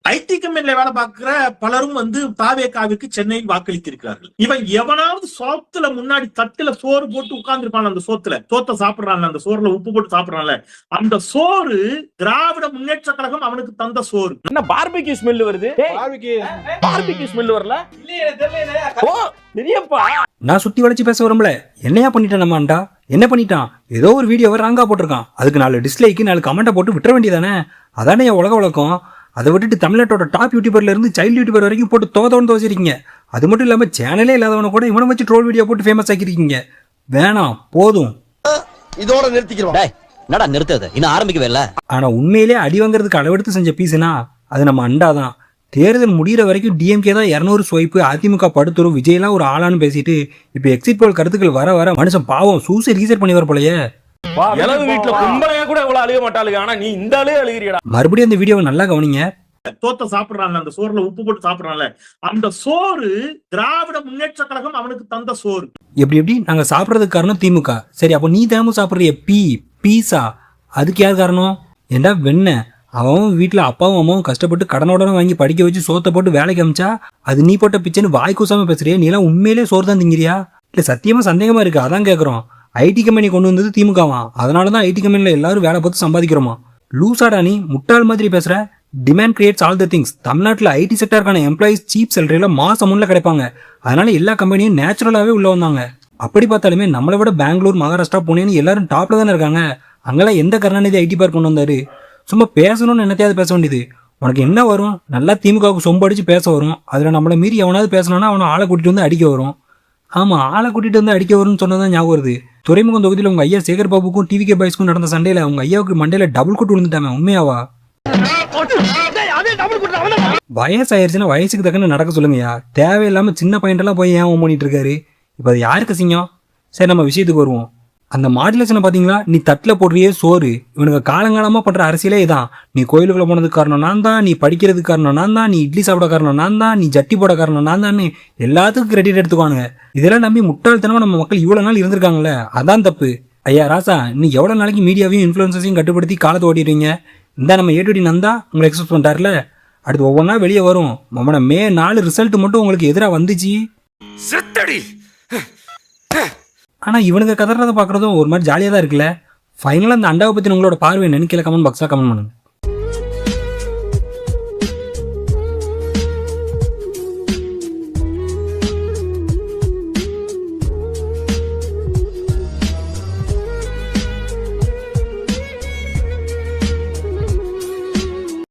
ID கம்பெனில வேலை பார்க்கிற பலரும் தாவேகாவிற்கு சென்னையில் வாக்களித்திருக்கிறார்கள். இவன் எவனாவது சோத்துல முன்னாடி தட்டுல சோறு போட்டு உட்கார்ந்துருப்பான், அந்த சோத்தை சாப்பிடுறாங்க, அந்த சோறுல உப்பு போட்டு சாப்பிடுறாங்க, அந்த சோறு திராவிட முன்னேற்ற கழகம் அவனுக்கு தந்த சோறு. என்ன பார்பிக்யூ ஸ்மெல் வருது? பார்பிக்யூ ஸ்மெல் வரல? ஓ பெரியப்பா, நான் சுத்தி வளைச்சு பேச வரல. என்னையா பண்ணிட்டான் நம்ம அண்டா? என்ன பண்ணிட்டான்? ஏதோ ஒரு வீடியோவை ராங்கா போட்டிருக்கான், அதுக்கு 4 டிஸ்லைக்கு 4 கமெண்ட்டை போட்டு விட்டுற வேண்டியதானே? அதானே என் உலக வழக்கம். அதை விட்டுட்டு தமிழ்நாட்டோட டாப் யூடியூபர்ல இருந்து சைல்டு யூடியூபர் வரைக்கும் போட்டு தோதோன்னு தோச்சிருக்கீங்க. அது மட்டும் இல்லாம சேனலே இல்லாதவன கூட இவனை வச்சு ட்ரோல் வீடியோ போட்டு ஃபேமஸ் ஆக்கிருக்கீங்க. வேணாம், போதும், இதோட நிறுத்திக்கிறோம். என்னடா நிறுத்தது? இன்னும் ஆரம்பிக்கவே இல்ல. ஆனா உண்மையிலே அடி வாங்குறதுக்கு அளவெடுத்து செஞ்ச பீஸ்னா அது நம்ம அண்டா தான். தேர்தல் முடிகிற வரைக்கும் டிஎம்கே தான் 200 ஸ்வைப்பு, அதிமுக படுத்துரும், விஜய்லாம் ஒரு ஆளான்னு பேசிட்டு இப்ப எக்ஸிட் போல் கருத்துக்கள் வர வர மனுஷன் பாவம் சூசைட் ரீசெட் பண்ணி வர போலயே. வீட்டுல கும்பலையா கூட இவ்வளவு அழுக மாட்டாளுங்க, ஆனா நீ இந்த ஆளே அழுகிறியடா. மறுபடியும் அந்த வீடியோவை நல்லா கவனிங்க. சோத்தை சாப்பிடுறாங்க, அந்த சோறுல உப்பு போட்டு சாப்பிடுறாங்க, அந்த சோறு திராவிட முன்னேற்ற கழகம் அவனுக்கு தந்த சோறு. எப்படி நாங்க சாப்பிடறதுக்கு காரணம் திமுக. சரி, அப்ப நீ தினமும் சாப்பிடுறிய பீஸா, அதுக்கு யார் காரணம்? ஏண்டா வெண்ண அவன் வீட்டுல அப்பாவும் அம்மாவும் கஷ்டப்பட்டு கடனோட வாங்கி படிக்க வச்சு சோத்தை போட்டு வேலைக்கு அமைச்சா அது நீ போட்ட பிச்சைன்னு வாய் கூசாம பேசுறியா? நீ எல்லாம் உண்மையிலே சோறு தான் திங்கிறியா? இல்ல சத்தியமா சந்தேகமா இருக்கு, அதான் கேக்குறோம். ஐடி கம்பெனி கொண்டு வந்தது திமுகவா? அதனாலதான் ஐடி கம்பெனில எல்லாரும் வேலை பார்த்து சம்பாதிக்கிறோமா? லூசாடா நீ, முட்டாள் மாதிரி பேசுற. Demand creates all the things. தமிழ்நாட்டில் ஐடி செக்டருக்கான எம்ப்ளாயிஸ் சீப் சேலரியில மாசம் முன்ன கிடைப்பாங்க. அதனால எல்லா கம்பெனியும் நேச்சுரலாவே உள்ள வந்தாங்க. அப்படி பார்த்தாலுமே நம்மளை விட பெங்களூர், மகாராஷ்டிரா, புனேன்னு எல்லாரும் டாப்ல தானே இருக்காங்க. அங்கெல்லாம் எந்த கருணாநிதி ஐடி பார்க் கொண்டு வந்தாரு? சும்மா பேசணும்னு என்னத்தையாவது பேச வேண்டியது. உனக்கு என்ன வரும்? நல்லா திமுகவுக்கு சொம்பு அடிச்சு பேச வரும். அதுல நம்மளை மீறி எவனாவது பேசணும்னா அவனை ஆளை கூட்டிட்டு வந்து அடிக்க வரும். ஆமா, ஆளை கூட்டிட்டு வந்து அடிக்க வரும்னு சொன்னதான் ஞாபகம் வருது. துறைமுகம் தொகுதியில் உங்க ஐயா சேகர் பாபுக்கும் டிவிகே பாய்ஸ்க்கும் நடந்த சண்டையில உங்க ஐயாவுக்கு மண்டையில டபுள் கூட்டு விழுந்துட்டாங்க. உண்மையாவா? வயசாயிருச்சுன்னா வயசுக்கு தக்கன்னு நடக்க சொல்லுங்கய்யா. தேவையில்லாம சின்ன பையன்டெல்லாம் போய் ஏன் பண்ணிட்டு இருக்காரு? இப்ப அது யாருக்கு சிங்கம்? சரி, நம்ம விஷயத்துக்கு வருவோம். அந்த மாடுலேஷனை பாத்தீங்களா? நீ தட்டில் போடுறியே சோறு. இவனுக்கு காலங்காலமா பண்ற அரசியலே இதான். நீ கோயிலுக்குள்ள போனதுக்கு காரணம் நான் தான், நீ படிக்கிறதுக்கு காரணம் நான் தான், நீ இட்லி சாப்பிட காரணம் நான் தான், நீ ஜட்டி போட காரணம் நான் தான், எல்லாத்துக்கும் கிரெடிட் எடுத்துக்குவானுங்க. இதெல்லாம் நம்பி முட்டாள்தனமா நம்ம மக்கள் இவ்வளவு நாள் இருந்திருக்காங்கல்ல, அதான் தப்பு. ஐயா ராசா, நீ எவ்வளவு நாளைக்கு மீடியாவையும் இன்ஃபுளுசஸையும் கட்டுப்படுத்தி காலத்தை ஓட்டிடுவீங்க? இந்த நம்ம ஏடிடி நந்தா உங்களை எக்ஸ்பெக்ட் பண்ணிட்டார்ல, அடுத்து ஒவ்வொன்றா வெளியே வரும். மே 4 ரிசல்ட் மட்டும் உங்களுக்கு எதிராக வந்துச்சு. ஆனால் இவனுக்கு கதறதை பார்க்குறதும் ஒரு மாதிரி ஜாலியாக தான் இருக்குல்ல. ஃபைனலாக அந்த அண்டாவை பற்றி உங்களோட பார்வை என்னன்னு கீழே கமெண்ட் பாக்ஸில் கமெண்ட் பண்ணுங்க.